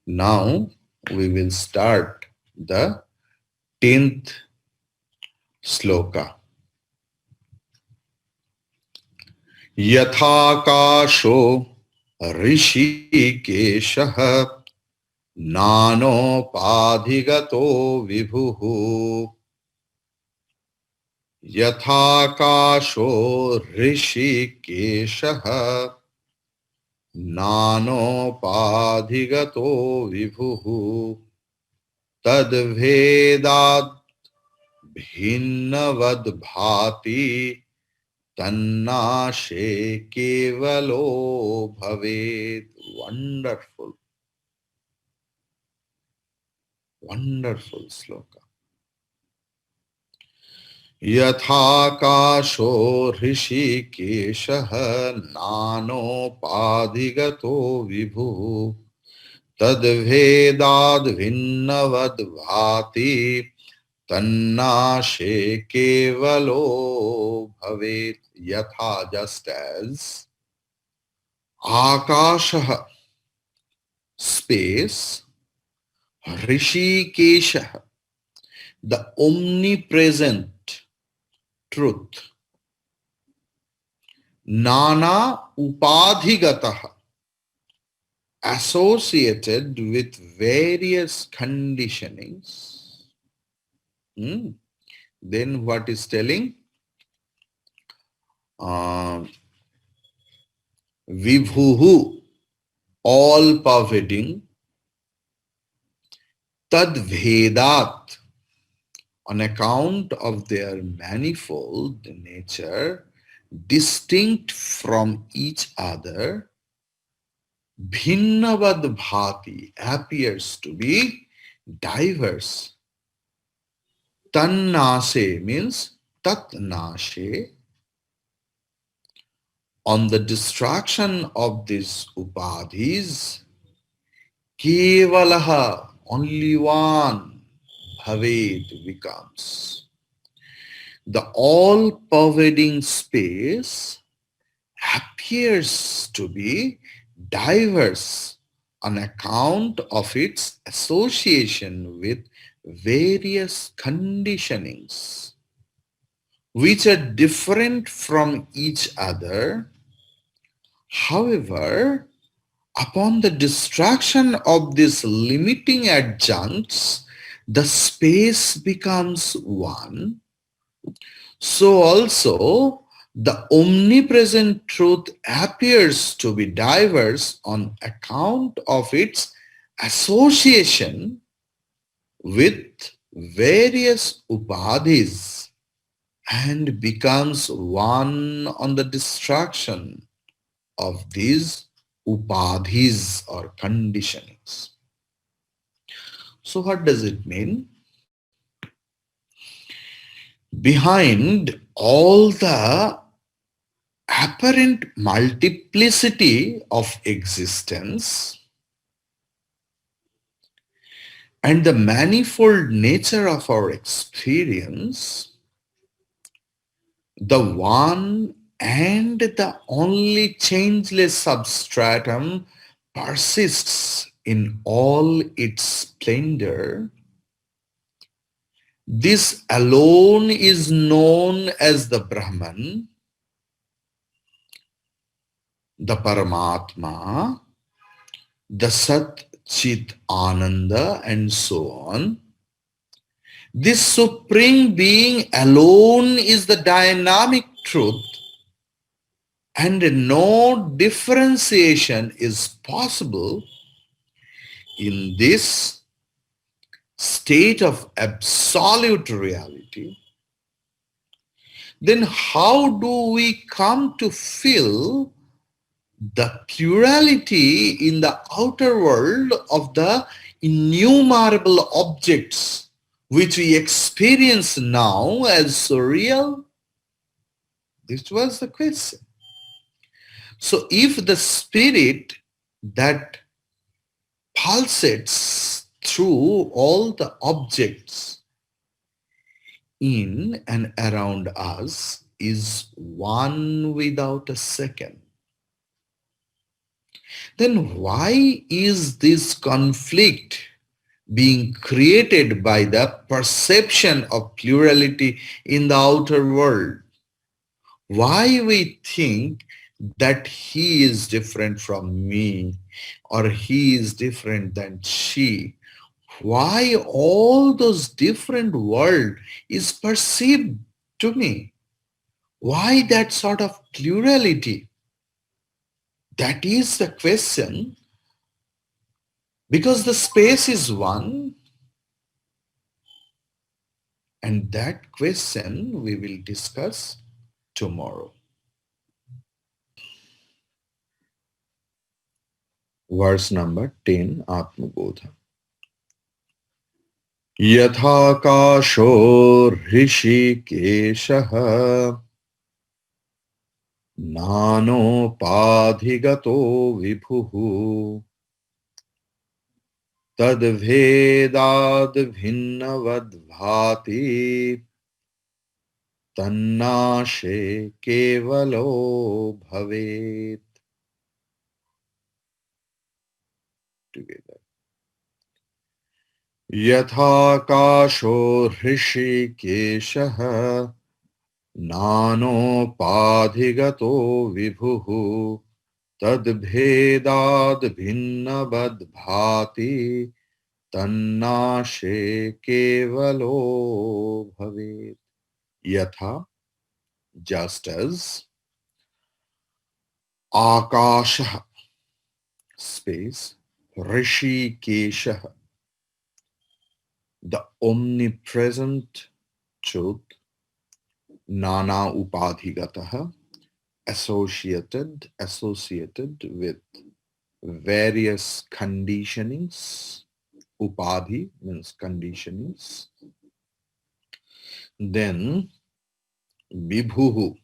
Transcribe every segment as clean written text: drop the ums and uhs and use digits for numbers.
Now we will start the 10th sloka. Yathakasho rishikeshah nanopadhigato vibhuhu. Yathakasho rishikeshah nanopadhigato vibhuhu. Tadvedad भिन्नवद भाति तन्नाशे केवलो भवेत. Wonderful, wonderful sloka. यथाकाशो ऋषिकेशः नानोपाधिगतो विभुः तद्भेदाद् भिन्नवद् भाति तन्नाशे केवलो भवेत. यथा, just as, akashah, space, rishikeshah, the omnipresent truth, nana upadhigatah, associated with various conditionings. Then what is telling? Vibhuhu, all pervading, tadvedat, on account of their manifold nature, distinct from each other, bhinnavad bhati, appears to be diverse. Tannase means tatnashe, on the destruction of these upadhis, kevalaha, only one, bhaved, becomes. The all-pervading space appears to be diverse on account of its association with various conditionings, which are different from each other. However, upon the destruction of these limiting adjuncts, the space becomes one. So also, the omnipresent truth appears to be diverse on account of its association with various upadhis and becomes one on the destruction of these upadhis or conditionings. So what does it mean? Behind all the apparent multiplicity of existence and the manifold nature of our experience, the one and the only changeless substratum persists in all its splendor. This alone is known as the Brahman, the Paramatma, the Sat Chit Ananda, and so on. This Supreme Being alone is the dynamic truth, and no differentiation is possible in this state of absolute reality. Then how do we come to feel the plurality in the outer world of the innumerable objects which we experience now as surreal? This was the question. So if the spirit that pulsates through all the objects in and around us is one without a second, then why is this conflict being created by the perception of plurality in the outer world? Why we think that he is different from me or he is different than she? Why all those different world is perceived to me? Why that sort of plurality? That is the question, because the space is one, and that question we will discuss tomorrow. Verse number 10, Atmabodha. यथाकाशो ऋषिकेशः नानोपाधिगतो विभुः तद्भेदाद्भिन्नवद्भाति तन्नाशे केवलो भवेत्. Together. यथाकाशो ऋषिकेशः नानोपाधिगतो विभुः तद्भेदाद्भिन्नवद्भाति तन्नाशे केवलो भवेत्. Yatha, just as, Akasha, space, Rishikesha, the omnipresent truth, Nana Upadhigataha, associated with various conditionings. Upadhi means conditionings. Then Vibhuhu,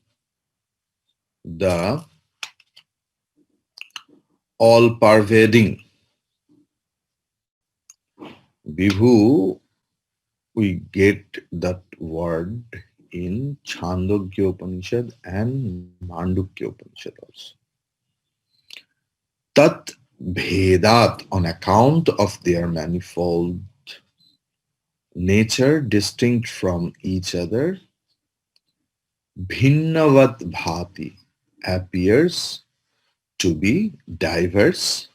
the all-pervading. Vibhu, we get that word in Chandogya Upanishad and Mandukya Upanishad also. Tat Bhedat, on account of their manifold nature distinct from each other, Bhinnavat Bhati, appears to be diverse.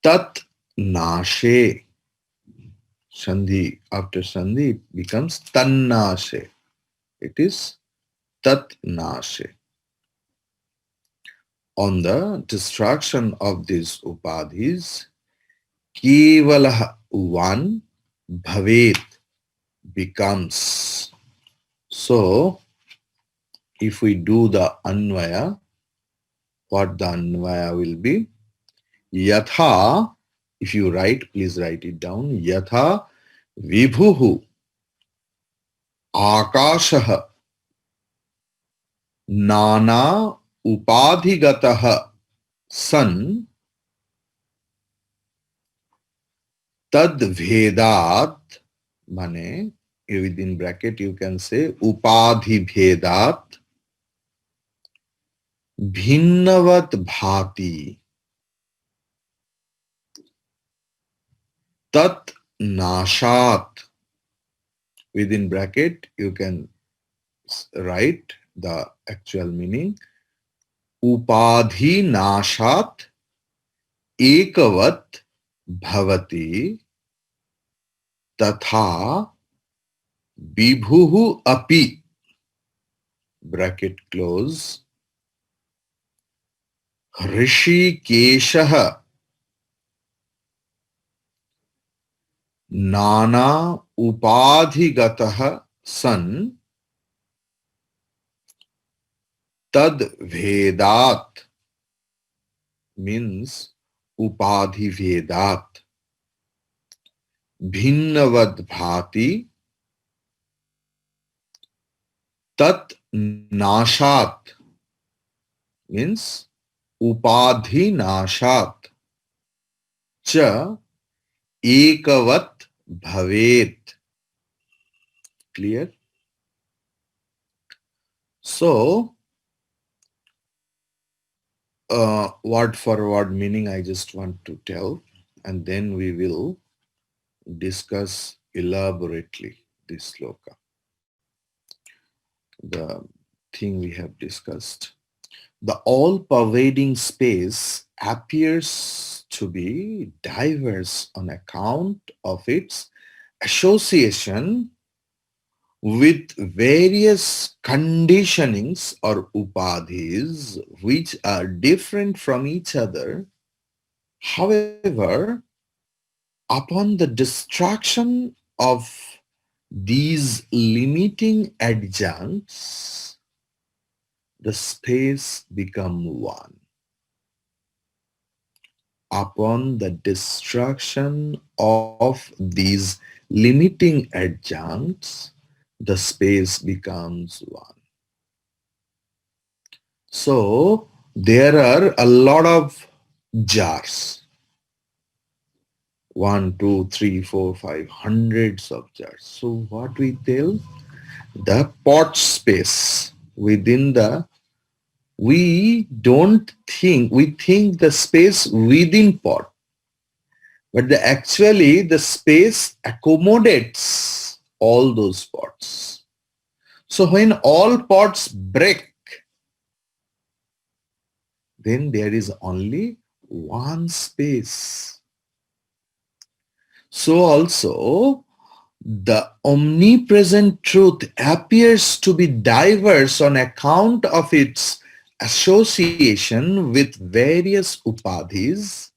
Tat Nashe, Sandhi, after Sandhi it becomes Tannashe. It is Tat Nashe. On the destruction of these upadhis, Kevalah one Bhavet becomes. So, if we do the Anvaya, what the Anvaya will be? Yatha, if you write, please write it down. Yatha Vibhuhu Akashah Nana Upadhigatah San Tad Vedat, mane, within bracket you can say Upadhi Vedat Bhinnavat Bhati Tat Nashat, within bracket you can write the actual meaning. Upadhi Nashat Ekavat Bhavati Tatha Vibhuhu Api, bracket close, Rishikeshaha Nana Upadhigatah San Tad Vedat, means Upadhi Vedat, Bhinnavad Bhati Tat Nashat, means Upadhi Nashat Cha Ekavat Bhavet. Clear? So, word for word meaning I just want to tell, and then we will discuss elaborately this sloka, the thing we have discussed. The all pervading space appears to be diverse on account of its association with various conditionings or upadhis which are different from each other. However, upon the destruction of these limiting adjuncts, the space become one. Upon the destruction of these limiting adjuncts, the space becomes one. So there are a lot of jars. One, two, three, four, five, hundreds of jars. So what we tell, the pot space within the, we think the space within pot, but actually the space accommodates all those pots. So when all pots break, then there is only one space. So also the omnipresent truth appears to be diverse on account of its association with various upadhis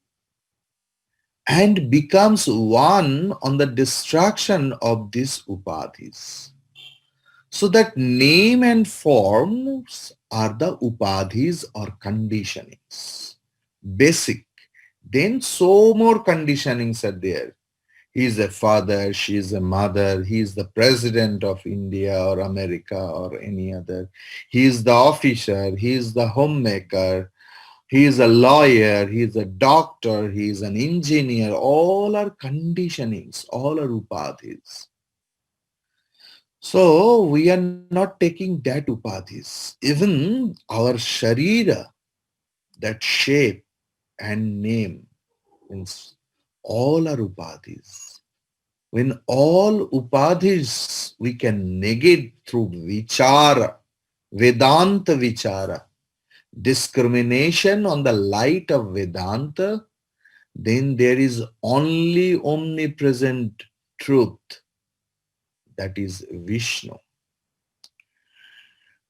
and becomes one on the destruction of these upadhis. So that name and forms are the upadhis or conditionings. Basic. Then so more conditionings are there. He is a father, she is a mother, he is the president of India or America or any other. He is the officer, he is the homemaker, he is a lawyer, he is a doctor, he is an engineer. All are conditionings, all are upadhis. So we are not taking that upadhis. Even our sharira, that shape and name, means all are upadhis. When all upadhis we can negate through vichara, Vedanta vichara, discrimination on the light of Vedanta, then there is only omnipresent truth, that is Vishnu.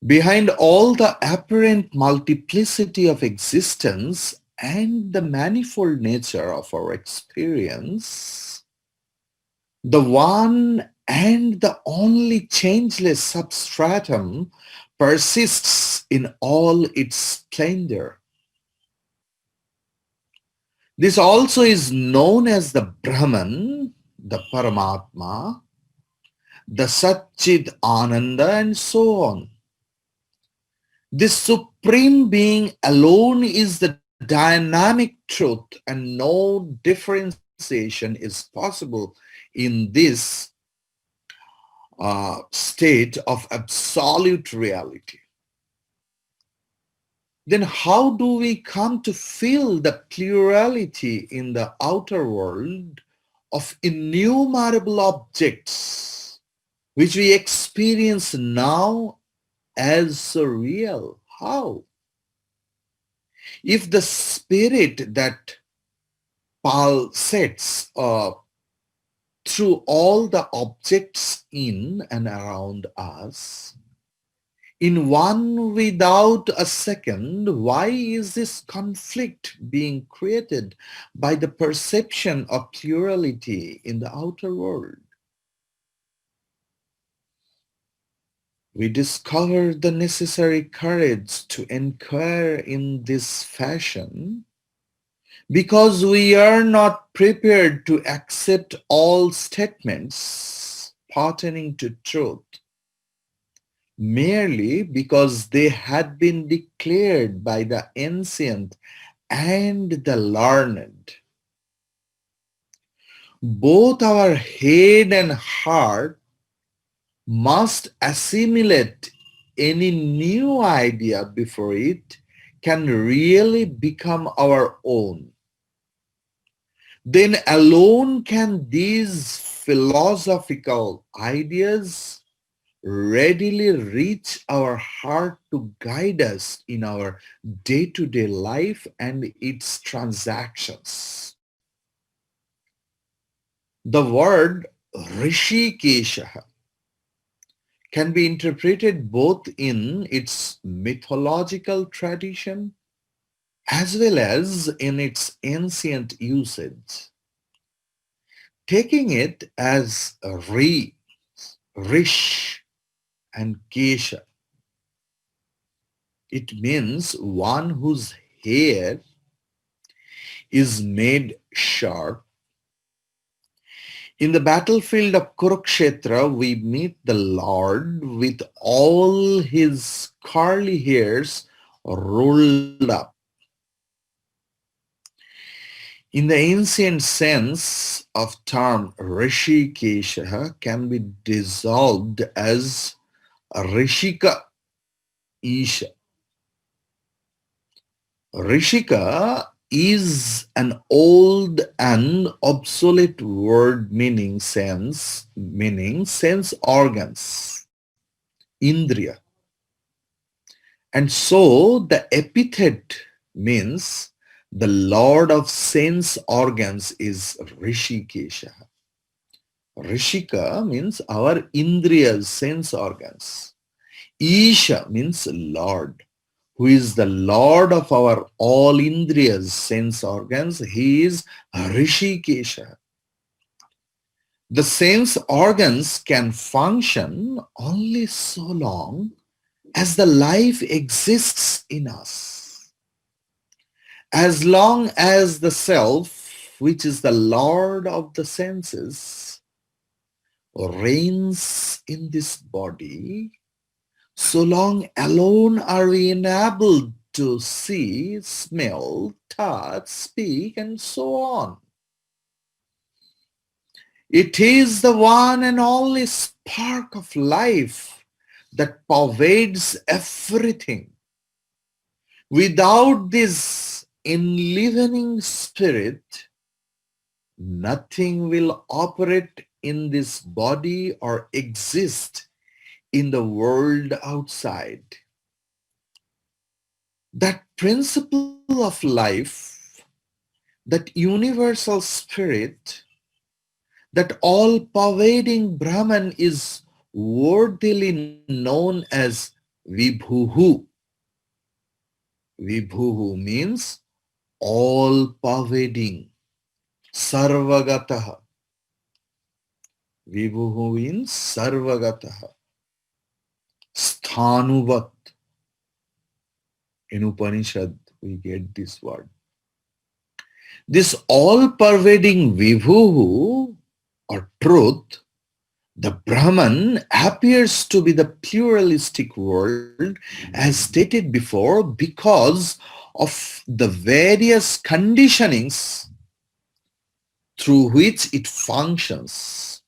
Behind all the apparent multiplicity of existence and the manifold nature of our experience, the one and the only changeless substratum persists in all its splendor. This also is known as the Brahman, the Paramatma, the Satchid Ananda, and so on. This supreme being alone is the dynamic truth, and no differentiation is possible in this state of absolute reality. Then how do we come to feel the plurality in the outer world of innumerable objects which we experience now as so real? How? If the spirit that pulsates through all the objects in and around us, in one without a second, why is this conflict being created by the perception of plurality in the outer world? We discover the necessary courage to inquire in this fashion because we are not prepared to accept all statements pertaining to truth merely because they had been declared by the ancient and the learned. Both our head and heart must assimilate any new idea before it can really become our own, then alone can these philosophical ideas readily reach our heart to guide us in our day-to-day life and its transactions. The word Rishikesha can be interpreted both in its mythological tradition as well as in its ancient usage. Taking it as Rish, and Kesha, it means one whose hair is made sharp. In the battlefield of Kurukshetra, we meet the Lord with all his curly hairs rolled up. In the ancient sense of term, Rishikesha can be dissolved as Rishika Isha. Rishika is an old and obsolete word meaning sense organs, indriya. And so the epithet means the Lord of sense organs is Rishikesha. Rishika means our indriyas, sense organs. Isha means Lord, who is the Lord of our all indriyas, sense organs. He is Rishikesha. The sense organs can function only so long as the life exists in us. As long as the self, which is the Lord of the senses, reigns in this body, so long alone are we enabled to see, smell, touch, speak, and so on. It is the one and only spark of life that pervades everything. Without this enlivening spirit, nothing will operate in this body or exist in the world outside. That principle of life, that universal spirit, that all-pervading Brahman is worthily known as Vibhuhu. Vibhuhu means all-pervading, Sarvagataha. Vibhuhu means Sarvagataha, Sthanuvat. In Upanishad, we get this word. This all-pervading Vibhuhu or truth, the Brahman, appears to be the pluralistic world as stated before because of the various conditionings through which it functions.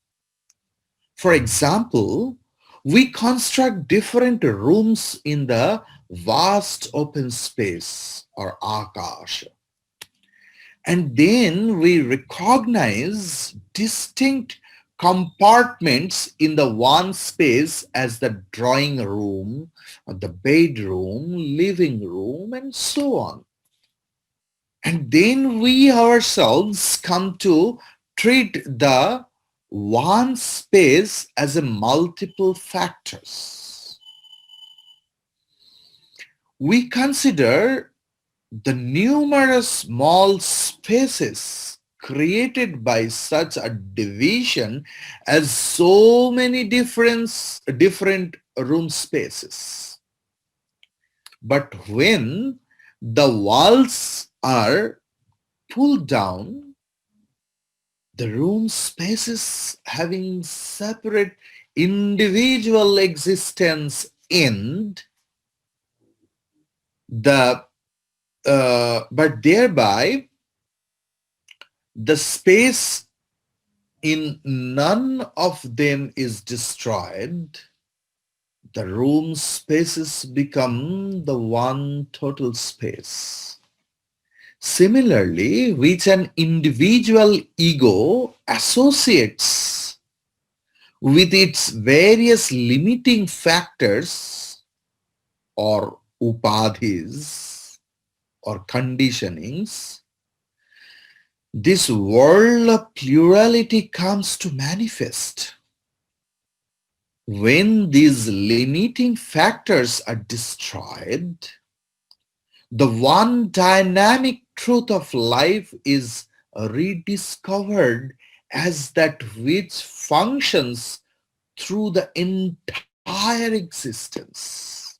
For example, we construct different rooms in the vast open space or Akasha. And then we recognize distinct compartments in the one space as the drawing room, the bedroom, living room, and so on. And then we ourselves come to treat the one space as a multiple factors. We consider the numerous small spaces created by such a division as so many different room spaces. But when the walls are pulled down, the room spaces having separate individual existence end, but thereby the space in none of them is destroyed. the room spaces become the one total space. Similarly, which an individual ego associates with its various limiting factors or upadhis or conditionings, this world of plurality comes to manifest. When these limiting factors are destroyed, the one dynamic truth of life is rediscovered as that which functions through the entire existence.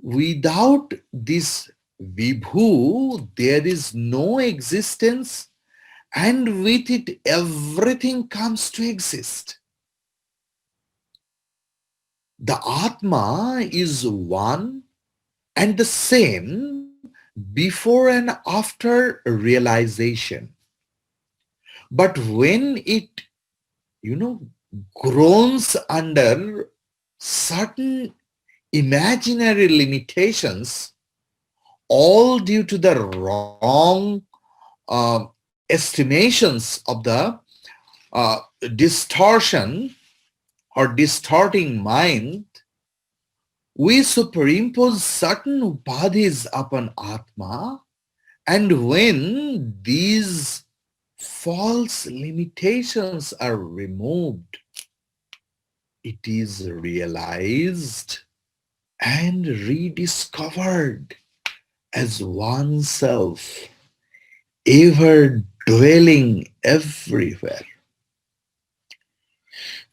Without this vibhu, there is no existence, and with it, everything comes to exist. The Atma is one and the same before and after realization. But when it, you know, groans under certain imaginary limitations, all due to the wrong estimations of the uh, distortion or distorting mind, we superimpose certain upadhis upon Atma, and when these false limitations are removed, it is realized and rediscovered as oneself, ever dwelling everywhere.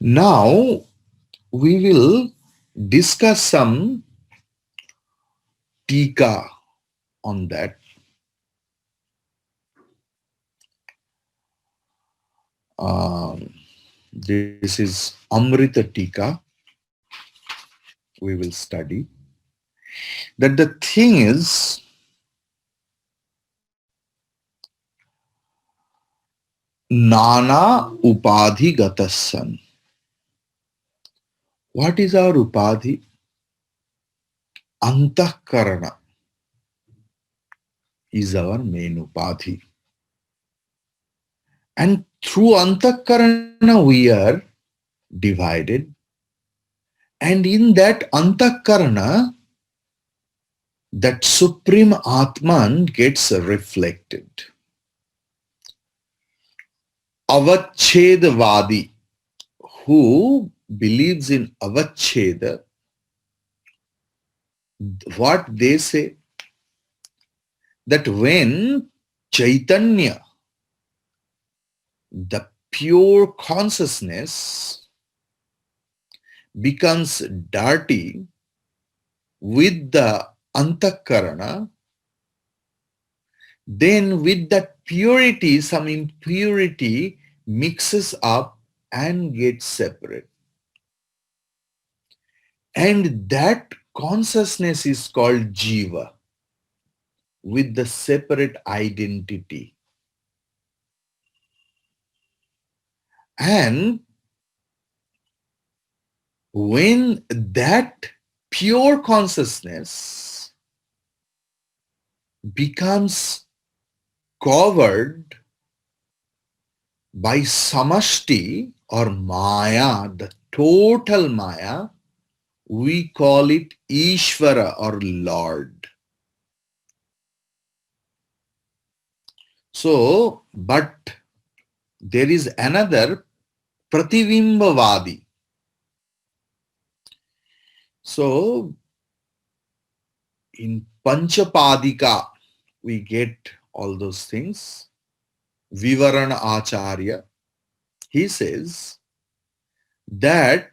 Now we will discuss some tika on that. This is Amrita Tika. We will study that the thing is, Nana Upadhi Gatassan. What is our Upadhi? Antakarana is our main Upadhi. And through Antakarana we are divided. And in that Antakarana, that Supreme Atman gets reflected. Avachedavadi, who believes in Avacheda, what they say, that when Chaitanya, the pure consciousness, becomes dirty with the Antakarana, then with that purity, some impurity mixes up and gets separate. And that consciousness is called Jiva, with the separate identity. And when that pure consciousness becomes covered by samashti or maya, the total maya, we call it Ishvara or Lord. So, but there is another Pratibimbavadi. So, in Panchapadika, we get all those things. Vivarana Acharya, he says that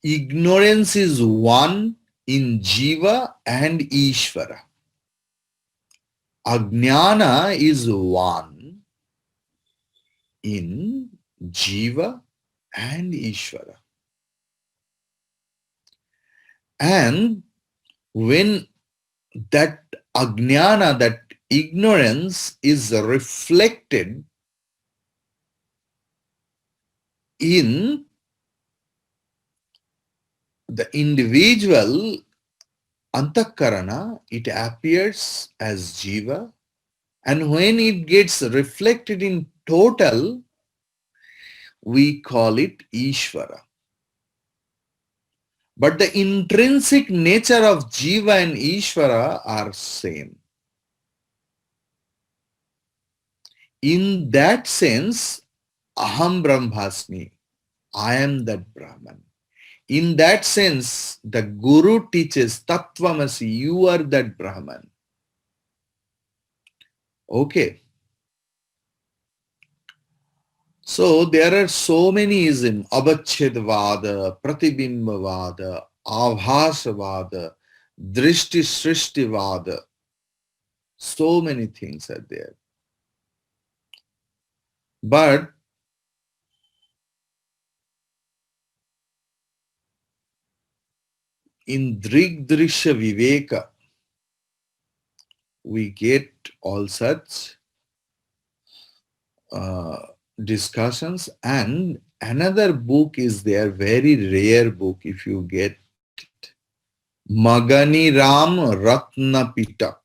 ignorance is one in Jiva and Ishvara. Ajnana is one in Jiva and Ishvara. And when that ajnana, that ignorance is reflected in the individual antakarana, it appears as jiva, and when it gets reflected in total, we call it Ishvara. But the intrinsic nature of Jiva and Ishvara are same. In that sense, Aham Brahmasmi, I am that Brahman. In that sense, the Guru teaches Tattvamasi, you are that Brahman. Okay. So there are so many isms, Abachedvada, Pratibimbavada, Avhasavada, Drishti Srishtivada. So many things are there. But in Drigdrisha Viveka, we get all such uh, discussions. And another book is there, very rare book if you get it. Magani Ram Ratna Pitak.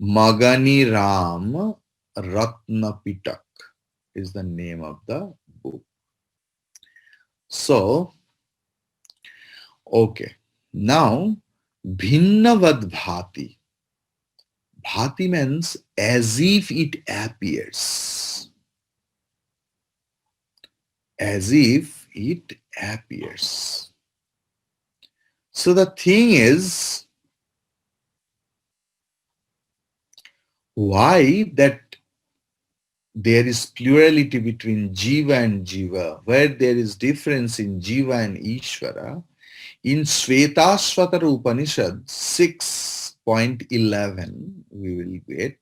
Magani Ram Ratna Pitak is the name of the book. So, okay. Now, Bhinnavad Bhati. Bhati means as if it appears. As if it appears. So the thing is, why that there is plurality between Jiva and Jiva, where there is difference in Jiva and Ishvara, in Shvetashvatara Upanishad 6.11, we will get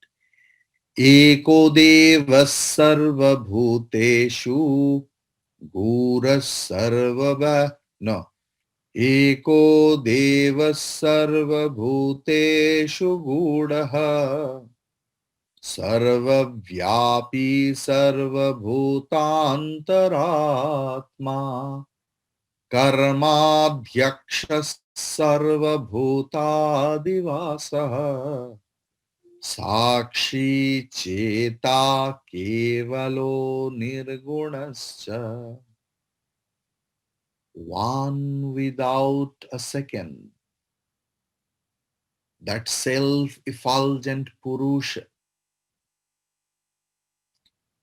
Eko Deva Sarva Bhuteshu Gura Sarva no Eko Deva Sarva Bhuteshu Gudaha Sarvavyapi Sarvabhutantaratma Karmadhyaksha Sarvabhutadivasaha Sakshi Cheta Kevalo Nirgunascha, one without a second. That self-effulgent Purusha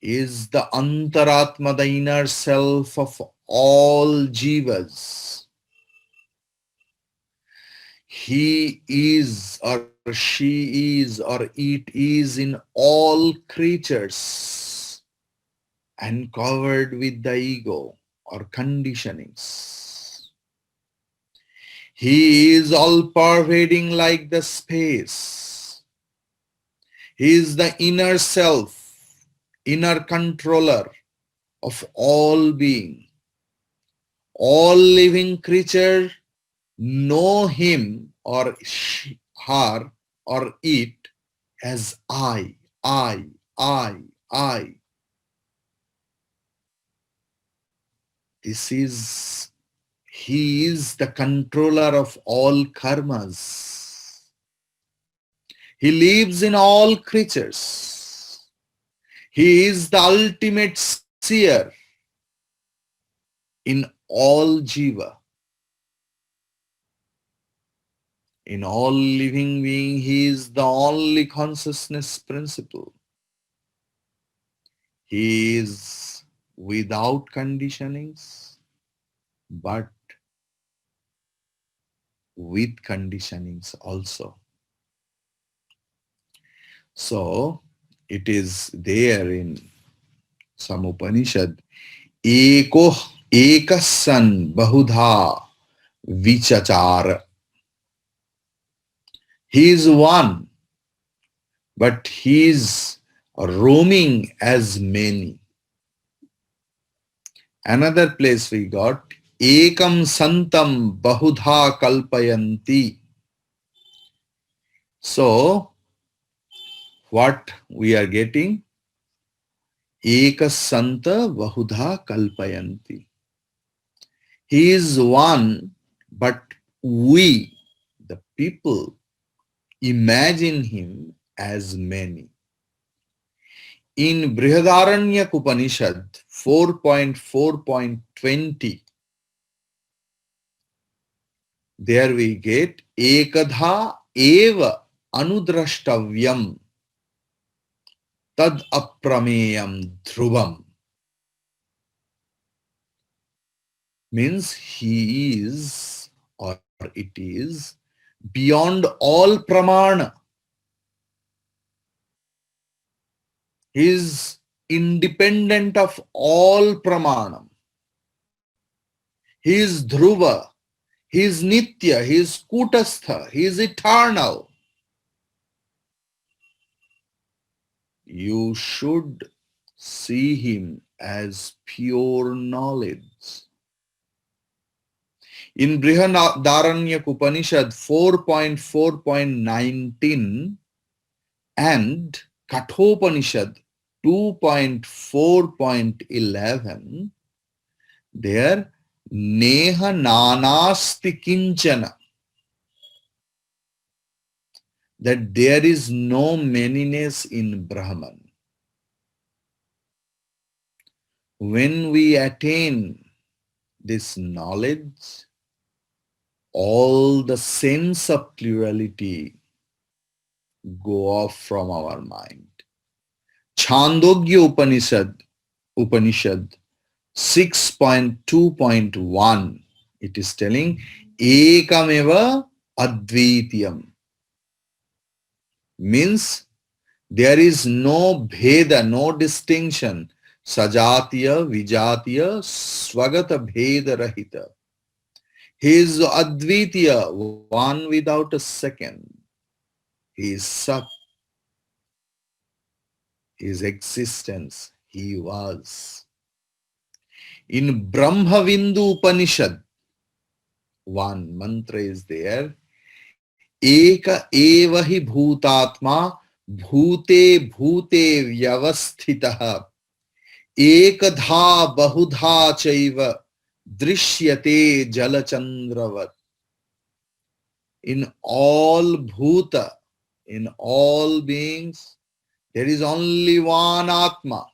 is the Antaratma, the inner self of all jivas. He is or she is or it is in all creatures and covered with the ego or conditionings. He is all pervading like the space. He is the inner self, inner controller of all being. All living creatures know him or her or it as I, I, I, I. He is the controller of all karmas. He lives in all creatures. He is the ultimate seer in all jiva. In all living being, he is the only consciousness principle. He is without conditionings, but with conditionings also. So, it is there in some Upanishad, Eko Ekasan Bahudha Vichachara. He is one, but he is roaming as many. Another place we got, Ekam Santam Bahudha Kalpayanti. So, what we are getting? Eka Santa Bahudha Kalpayanti. He is one, but we, the people, imagine him as many. In Brihadaranya Upanishad 4.4.20, there we get Ekadha eva anudrashtavyam tad aprameyam dhruvam. Means he is or it is beyond all pramana. He is independent of all pramanam. He is dhruva. He is nitya. He is kutastha. He is eternal. You should see him as pure knowledge. In Brihadaranya Upanishad 4.4.19 and Kathopanishad 2.4.11, there Neha Nanasti Kinchana, that there is no manyness in Brahman. When we attain this knowledge, all the sense of plurality go off from our mind. Chandogya Upanishad 6.2.1, it is telling Ekameva Advitiyam. Means there is no bheda, no distinction. Sajatiya, Vijatiya, Swagata Bheda Rahita. He is Advitiya, one without a second. He is Sat, his existence, he was. In Brahmavindu Upanishad, one mantra is there. Eka eva hi bhutatma bhute bhute vyavasthitah ekadha bahudha chaiva drishyate jalachandravat. In all bhuta, in all beings, there is only one Atma.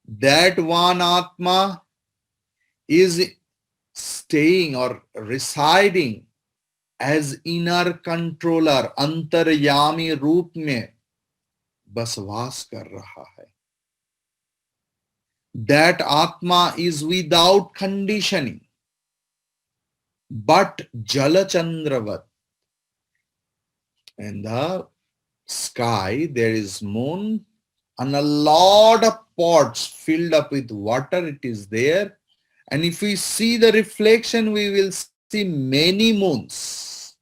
That one Atma is staying or residing as inner controller, अंतर्यामी रूप में बसवास कर रहा है. That Atma is without conditioning. But Jalachandravat, in the sky there is moon and a lot of pots filled up with water, it is there. And if we see the reflection, we will see many moons.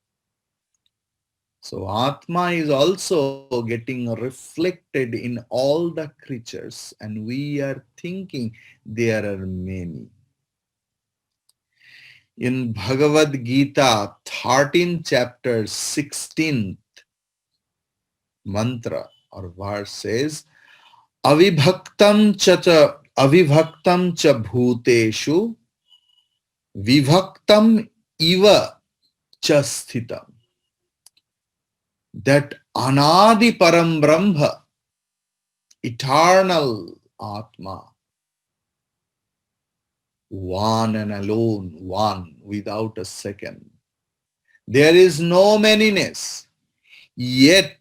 So Atma is also getting reflected in all the creatures, and we are thinking there are many. In Bhagavad Gita, 13th chapter, 16th mantra or verse says, Avibhaktam cha bhuteshu vibhaktam iva cha sthitam. That Anadi Param Brahma, eternal Atma, one and alone, one without a second. There is no manyness, yet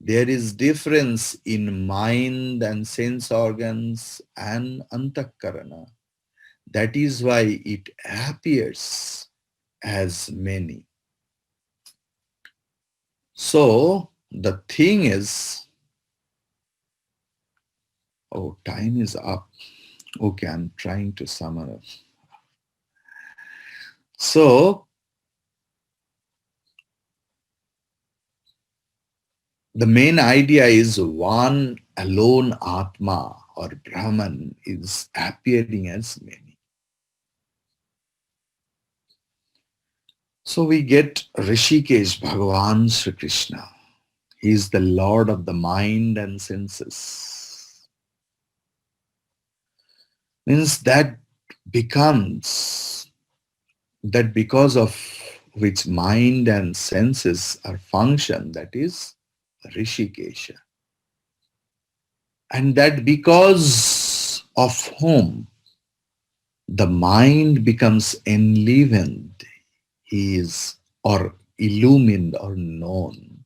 there is difference in mind and sense organs and antakarana. That is why it appears as many. So the thing is, oh, time is up. Okay, I'm trying to summarize. So the main idea is one alone Atma or Brahman is appearing as many. So we get Rishikesh, Bhagavan Sri Krishna. He is the Lord of the mind and senses. Means that becomes that because of which mind and senses are function, that is Rishikesha. And that because of whom the mind becomes enlivened, is or illumined or known,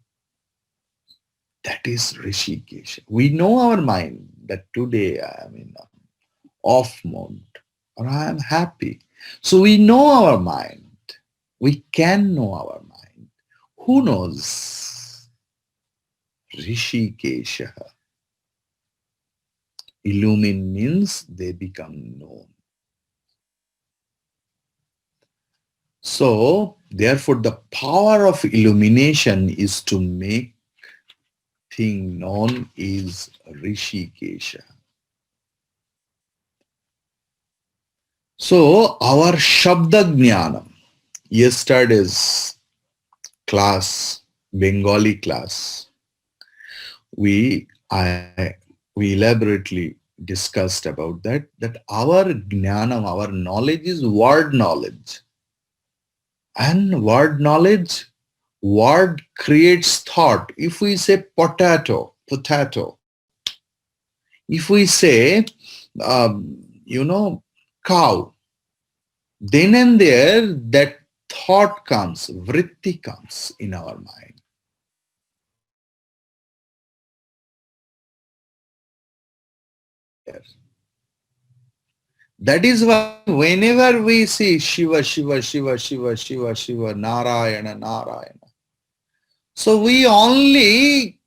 that is Rishikesha. We know our mind that today I am in off mode or I am happy. So we know our mind. We can know our mind. Who knows? Rishikesha. Illumine means they become known. So, therefore, the power of illumination is to make thing known is Rishikesha. So, our Shabda Jnanam, yesterday's class, Bengali class, we elaborately discussed about that our jnanam, our knowledge is word knowledge. And word knowledge, word creates thought. If we say potato, if we say, cow, then and there that thought comes, vritti comes in our mind. That is why whenever we see Shiva, Shiva, Shiva, Shiva, Shiva, Shiva, Narayana, Narayana, so we entertain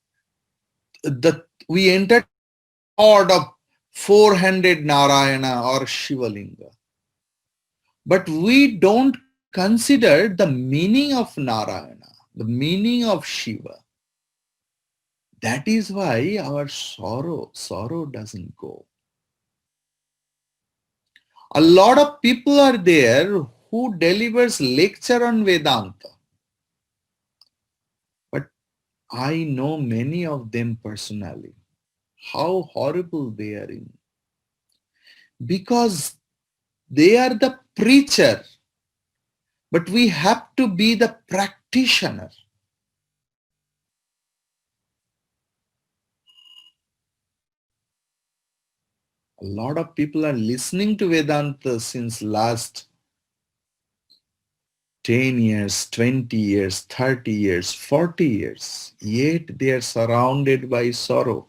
the thought of four-handed Narayana or Shivalinga. But we don't consider the meaning of Narayana, the meaning of Shiva. That is why our sorrow doesn't go. A lot of people are there who delivers lecture on Vedanta. But I know many of them personally. How horrible they are in. Because they are the preacher, but we have to be the practitioner. A lot of people are listening to Vedanta since last 10 years, 20 years, 30 years, 40 years, yet they are surrounded by sorrow.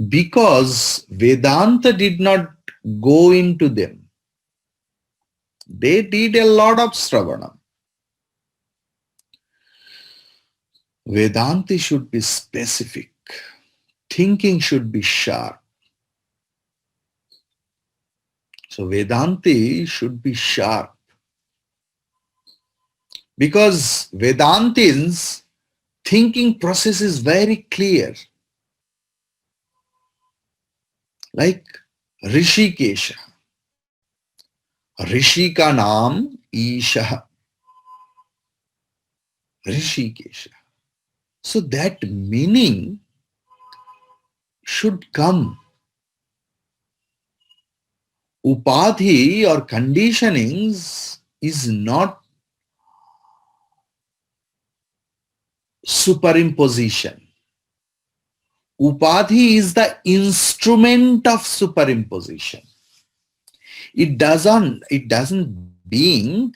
Because Vedanta did not go into them. They did a lot of Sravana. Vedanta should be specific. Thinking should be sharp. So Vedanta should be sharp. Because Vedantins' thinking process is very clear. Like Rishikesha. Rishi ka naam Isha. Rishikesha. So that meaning should come. Upadhi or conditionings is not superimposition. Upadhi is the instrument of superimposition. It doesn't bring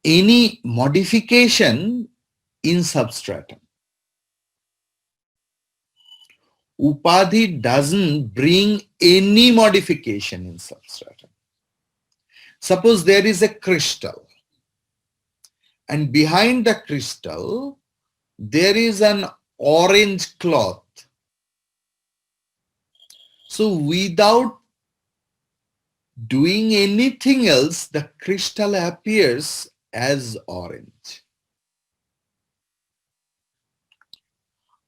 any modification in substratum. Upadhi doesn't bring any modification in substratum. Suppose there is a crystal, and behind the crystal there is an orange cloth. So without doing anything else, the crystal appears as orange.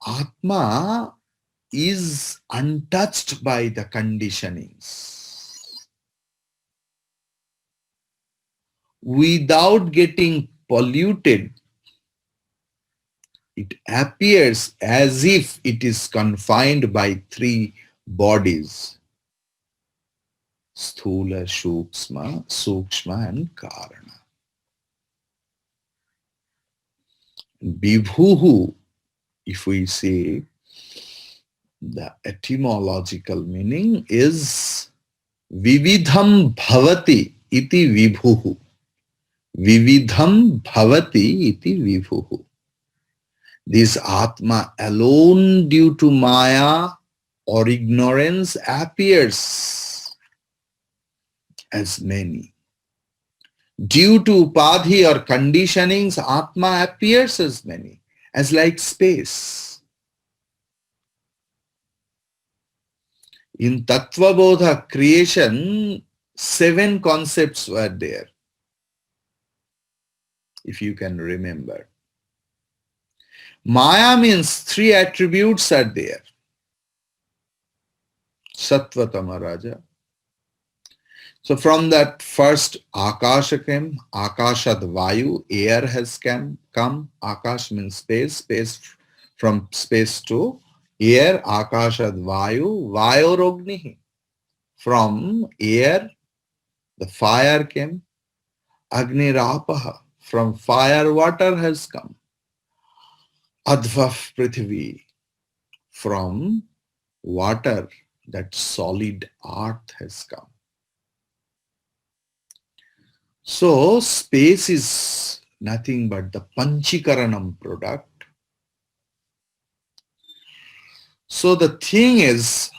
Atma is untouched by the conditionings. Without getting polluted, it appears as if it is confined by three bodies. Sthula, Sukshma and Karana. Vibhuhu, if we say the etymological meaning is Vividham Bhavati iti Vibhuhu. Vividham Bhavati iti Vibhuhu. This Atma alone due to Maya or ignorance appears as many. Due to Upadhi or conditionings, Atma appears as many, as like space. In Tattvabodha creation, 7 concepts were there, if you can remember. Maya means 3 attributes are there. Sattvatama Raja. So from that first Akasha came, Akashad Vayu, air has come. Akash means space, from space to air, Akashad Vayu, Vayorognihi. From air, the fire came. Agnirapaha, from fire water has come. Advav Prithvi, from water that solid earth has come. So space is nothing but the Panchikaranam product. So the thing is,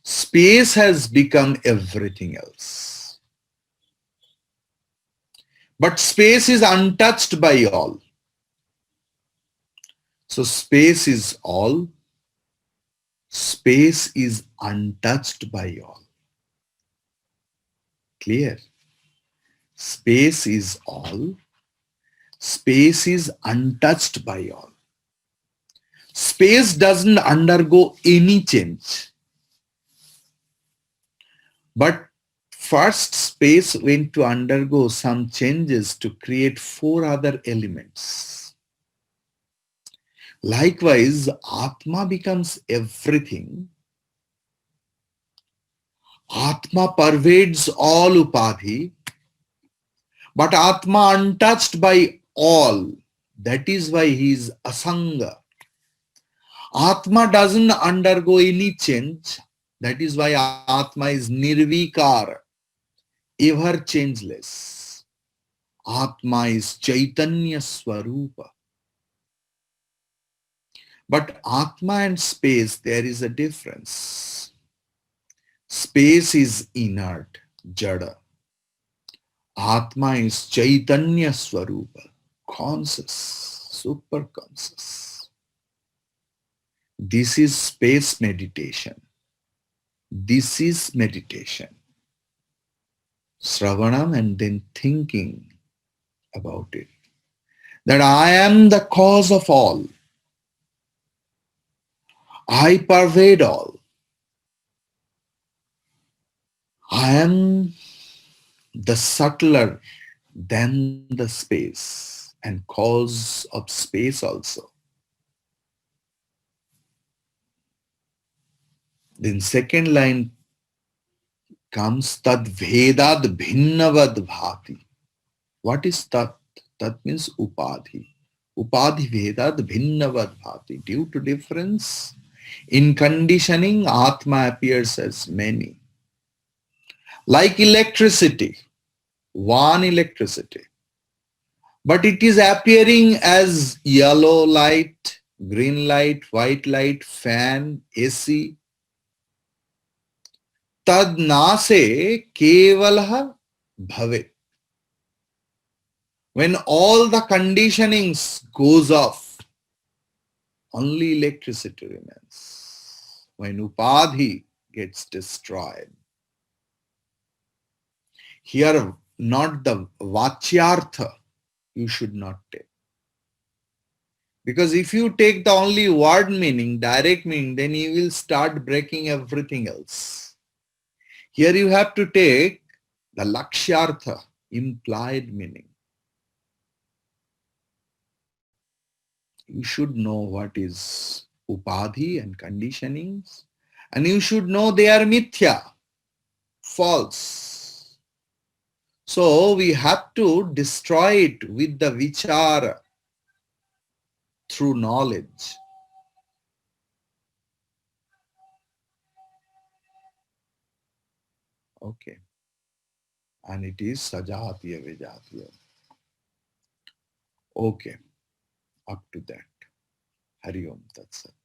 space has become everything else. But space is untouched by all. So space is all. Space is untouched by all. Clear? Space is all. Space is untouched by all. Space doesn't undergo any change. But first space went to undergo some changes to create 4 other elements. Likewise, Atma becomes everything. Atma pervades all Upadhi, but Atma untouched by all. That is why he is Asanga. Atma doesn't undergo any change. That is why Atma is Nirvikar, ever changeless. Atma is Chaitanya Swarupa. But Atma and space, there is a difference. Space is inert, Jada. Atma is Chaitanya Swarupa, conscious, super conscious. This is space meditation. This is meditation. Sravanam and then thinking about it. That I am the cause of all. I pervade all. I am the subtler than the space and cause of space also. Then second line comes tad vedad bhinnavad bhati. What is tat? Tat means upadhi. Upadhi vedad bhinnavad bhati. Due to difference in conditioning, Atma appears as many. Like electricity, one electricity. But it is appearing as yellow light, green light, white light, fan, AC. Tad nase kevalah bhavet. When all the conditionings goes off, only electricity remains. When upadhi gets destroyed. Here, not the vachyartha, you should not take. Because if you take the only word meaning, direct meaning, then you will start breaking everything else. Here you have to take the lakshyartha, implied meaning. You should know what is upadhi and conditionings, and you should know they are mithya. false. So we have to destroy it with the vichara through knowledge. Okay. And it is sajatiya vijatiya. Okay. Up to that. Hari Om Tat Sat.